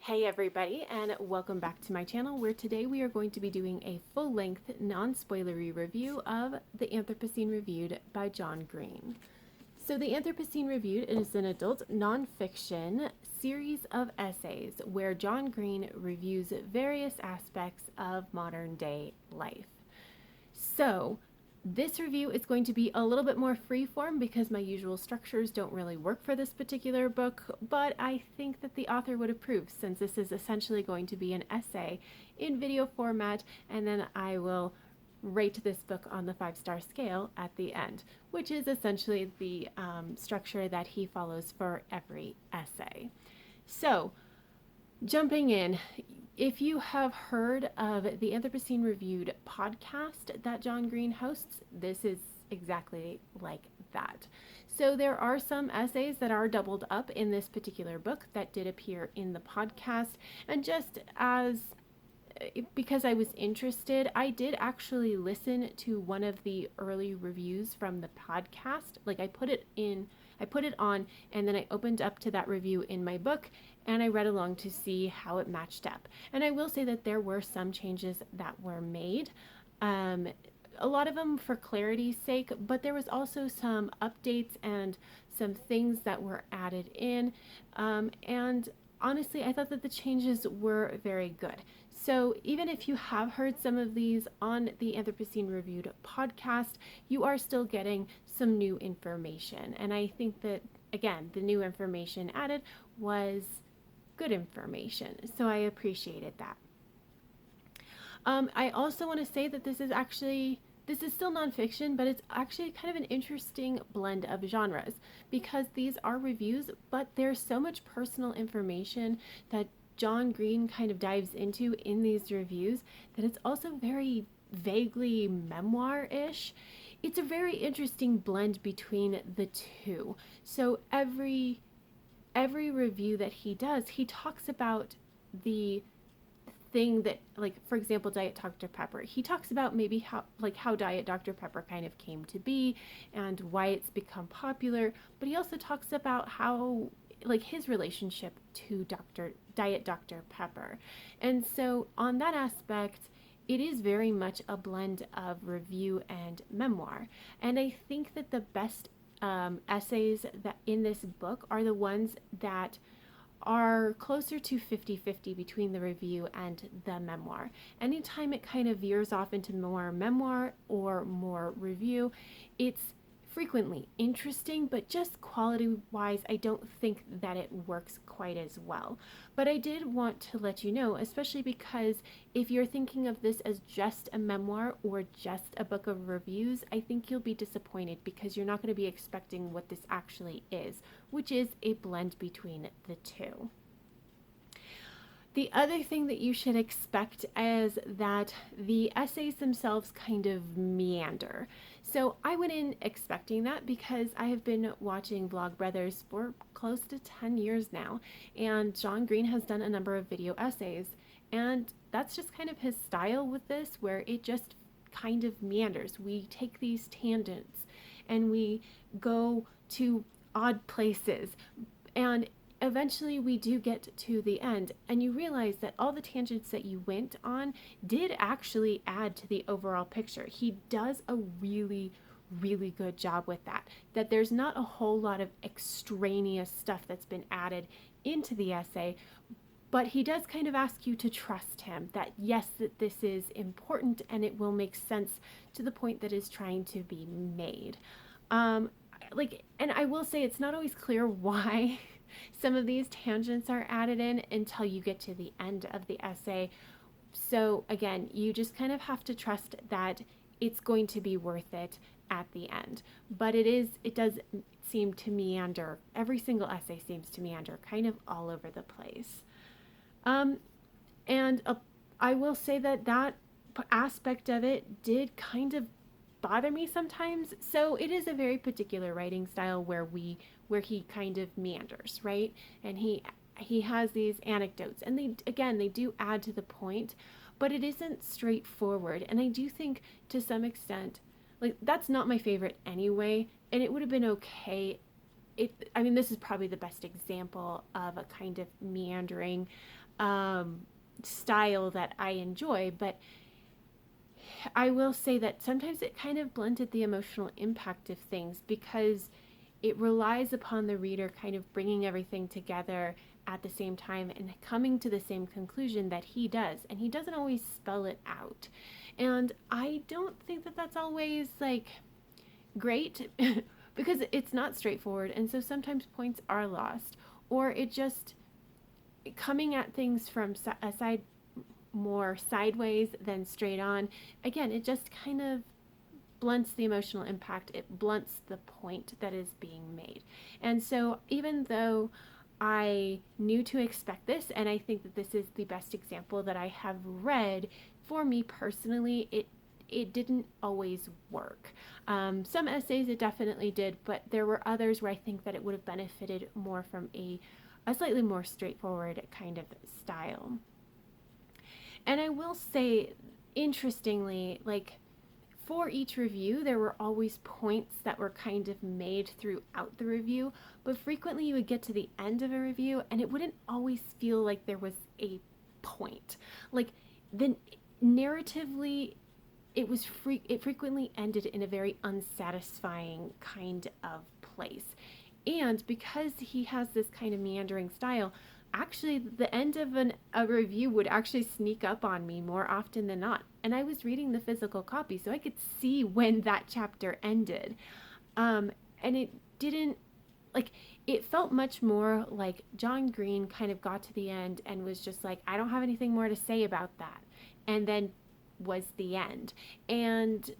Hey everybody, and welcome back to my channel, where today we are going to be doing a full-length, non-spoilery review of The Anthropocene Reviewed by John Green. So The Anthropocene Reviewed is an adult nonfiction series of essays where John Green reviews various aspects of modern-day life. So this review is going to be a little bit more freeform because my usual structures don't really work for this particular book, but I think that the author would approve, since this is essentially going to be an essay in video format, and then I will rate this book on the 5-star scale at the end, which is essentially the structure that he follows for every essay. So, jumping in, if you have heard of the Anthropocene Reviewed podcast that John Green hosts, this is exactly like that. So there are some essays that are doubled up in this particular book that did appear in the podcast, and just as because I was interested, I did actually listen to one of the early reviews from the podcast. Like I put it on, and then I opened up to that review in my book and I read along to see how it matched up. And I will say that there were some changes that were made. A lot of them for clarity's sake, but there was also some updates and some things that were added in. And honestly, I thought that the changes were very good. So even if you have heard some of these on the Anthropocene Reviewed podcast, you are still getting some new information. And I think that, again, the new information added was good information. So I appreciated that. I also want to say that this is still nonfiction, but it's actually kind of an interesting blend of genres, because these are reviews, but there's so much personal information that John Green kind of dives into in these reviews that it's also very vaguely memoir-ish. It's a very interesting blend between the two. So every review that he does, he talks about the thing that, like, for example, Diet Dr. Pepper. He talks about maybe how Diet Dr. Pepper kind of came to be and why it's become popular, but he also talks about how, like, his relationship to Diet Dr. Pepper. And so on that aspect, it is very much a blend of review and memoir. And I think that the best essays that in this book are the ones that are closer to 50-50 between the review and the memoir. Anytime it kind of veers off into more memoir or more review, it's frequently interesting, but just quality-wise, I don't think that it works quite as well. But I did want to let you know, especially because if you're thinking of this as just a memoir or just a book of reviews, I think you'll be disappointed, because you're not going to be expecting what this actually is, which is a blend between the two. The other thing that you should expect is that the essays themselves kind of meander. So I went in expecting that, because I have been watching Vlogbrothers for close to 10 years now, and John Green has done a number of video essays, and that's just kind of his style with this, where it just kind of meanders. We take these tangents and we go to odd places, and eventually we do get to the end, and you realize that all the tangents that you went on did actually add to the overall picture. He does a really good job with that, that there's not a whole lot of extraneous stuff that's been added into the essay, but he does kind of ask you to trust him, that yes, that this is important and it will make sense to the point that is trying to be made. And I will say, it's not always clear why some of these tangents are added in until you get to the end of the essay. So again, you just kind of have to trust that it's going to be worth it at the end. But it does seem to meander. Every single essay seems to meander kind of all over the place. I will say that aspect of it did kind of bother me sometimes. So it is a very particular writing style where he kind of meanders, right? And he has these anecdotes, and they do add to the point, but it isn't straightforward. And I do think, to some extent, like, that's not my favorite anyway, and it would have been okay I mean, this is probably the best example of a kind of meandering um, style that I enjoy, but I will say that sometimes it kind of blunted the emotional impact of things because it relies upon the reader kind of bringing everything together at the same time and coming to the same conclusion that he does. And he doesn't always spell it out. And I don't think that that's always like great because it's not straightforward. And so sometimes points are lost, or it just coming at things from a side more sideways than straight on. Again, it just kind of blunts the emotional impact. It blunts the point that is being made. And so even though I knew to expect this, and I think that this is the best example that I have read, for me personally, it didn't always work. Some essays it definitely did, but there were others where I think that it would have benefited more from a slightly more straightforward kind of style. And I will say, interestingly, like for each review, there were always points that were kind of made throughout the review, but frequently you would get to the end of a review and it wouldn't always feel like there was a point. Like then narratively, it frequently ended in a very unsatisfying kind of place. And because he has this kind of meandering style, actually the end of a review would actually sneak up on me more often than not. And I was reading the physical copy, so I could see when that chapter ended. And it didn't, like, it felt much more like John Green kind of got to the end and was just like, I don't have anything more to say about that. And then was the end. And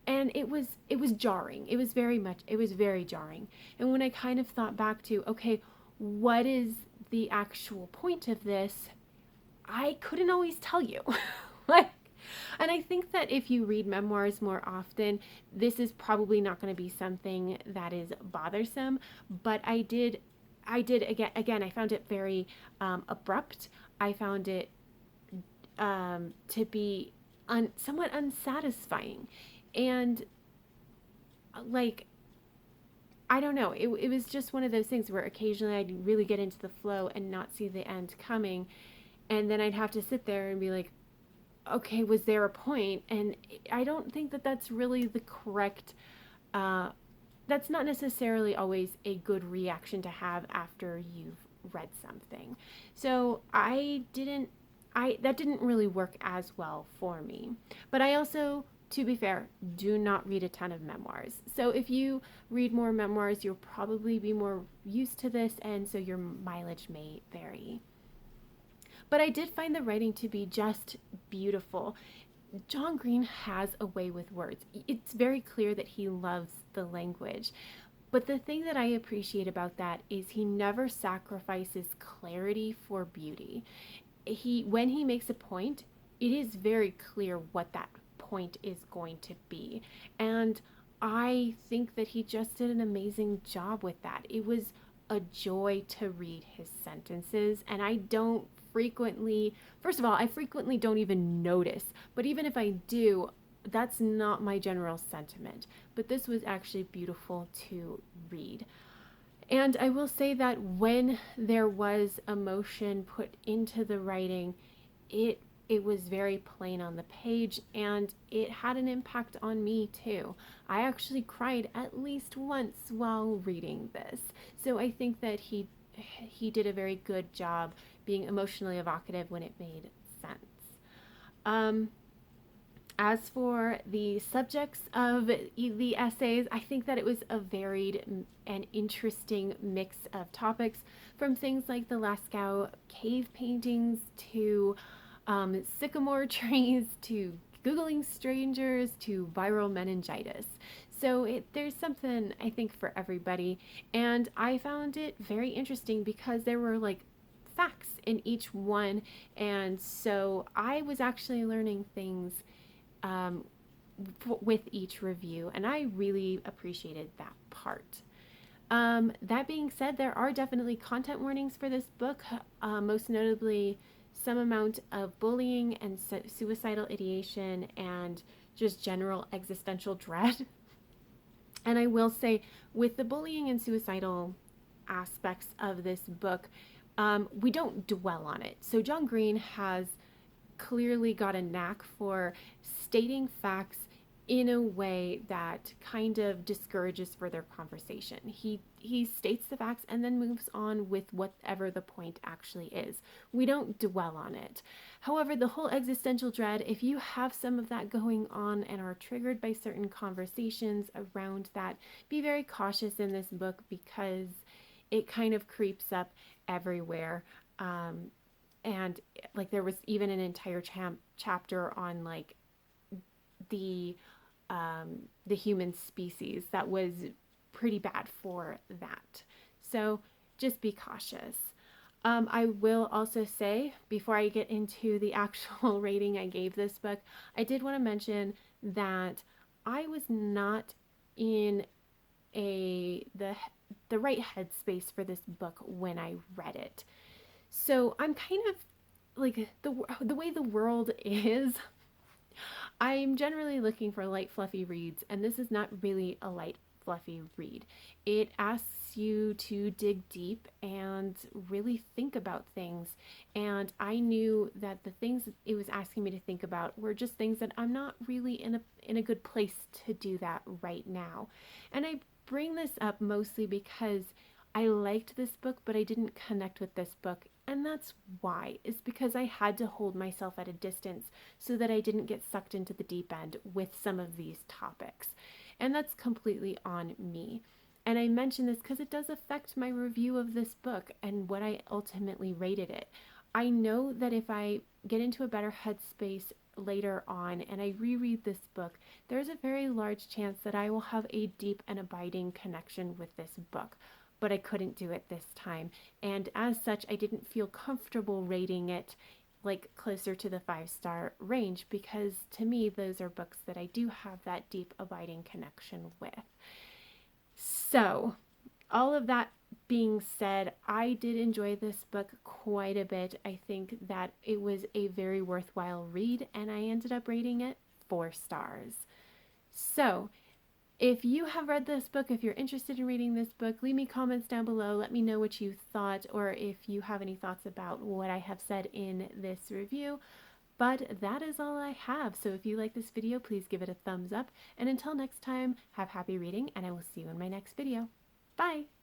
it was jarring. It was very jarring. And when I kind of thought back to, okay, what is the actual point of this? I couldn't always tell you. Like, and I think that if you read memoirs more often, this is probably not going to be something that is bothersome. But I did again. I found it very abrupt. I found it to be somewhat unsatisfying, and like I don't know. It was just one of those things where occasionally I'd really get into the flow and not see the end coming. And then I'd have to sit there and be like, okay, was there a point? And I don't think that that's really the correct, that's not necessarily always a good reaction to have after you've read something. So that didn't really work as well for me. But I also, to be fair, do not read a ton of memoirs. So if you read more memoirs, you'll probably be more used to this, and so your mileage may vary. But I did find the writing to be just beautiful. John Green has a way with words. It's very clear that he loves the language. But the thing that I appreciate about that is he never sacrifices clarity for beauty. When he makes a point, it is very clear what that point is going to be. And I think that he just did an amazing job with that. It was a joy to read his sentences, and I don't frequently, first of all, I frequently don't even notice, but even if I do, that's not my general sentiment. But this was actually beautiful to read. And I will say that when there was emotion put into the writing, it was very plain on the page, and it had an impact on me too. I actually cried at least once while reading this. So I think that he did a very good job being emotionally evocative when it made sense. As for the subjects of the essays, I think that it was a varied and interesting mix of topics, from things like the Lascaux cave paintings to sycamore trees to Googling strangers to viral meningitis. So there's something, I think, for everybody. And I found it very interesting because there were like facts in each one. And so I was actually learning things with each review, and I really appreciated that part. That being said, there are definitely content warnings for this book, most notably some amount of bullying and suicidal ideation and just general existential dread. And I will say, with the bullying and suicidal aspects of this book, we don't dwell on it. So John Green has clearly got a knack for stating facts in a way that kind of discourages further conversation. He states the facts and then moves on with whatever the point actually is. We don't dwell on it. However, the whole existential dread, if you have some of that going on and are triggered by certain conversations around that, be very cautious in this book because it kind of creeps up everywhere. And like there was even an entire chapter on like the the human species that was pretty bad for that. So just be cautious. I will also say, before I get into the actual rating I gave this book, I did want to mention that I was not in the right headspace for this book when I read it. So I'm kind of like the way the world is. I'm generally looking for light, fluffy reads, and this is not really a light, fluffy read. It asks you to dig deep and really think about things. And I knew that the things it was asking me to think about were just things that I'm not really in a good place to do that right now. And I bring this up mostly because I liked this book, but I didn't connect with this book. And that's why, is because I had to hold myself at a distance so that I didn't get sucked into the deep end with some of these topics. And that's completely on me. And I mention this because it does affect my review of this book and what I ultimately rated it. I know that if I get into a better headspace later on and I reread this book, there's a very large chance that I will have a deep and abiding connection with this book. But I couldn't do it this time. And as such, I didn't feel comfortable rating it like closer to the 5-star range because to me, those are books that I do have that deep, abiding connection with. So, all of that being said, I did enjoy this book quite a bit. I think that it was a very worthwhile read, and I ended up rating it 4 stars. So, if you have read this book, if you're interested in reading this book, leave me comments down below. Let me know what you thought, or if you have any thoughts about what I have said in this review. But that is all I have. So if you like this video, please give it a thumbs up. And until next time, have happy reading, and I will see you in my next video. Bye!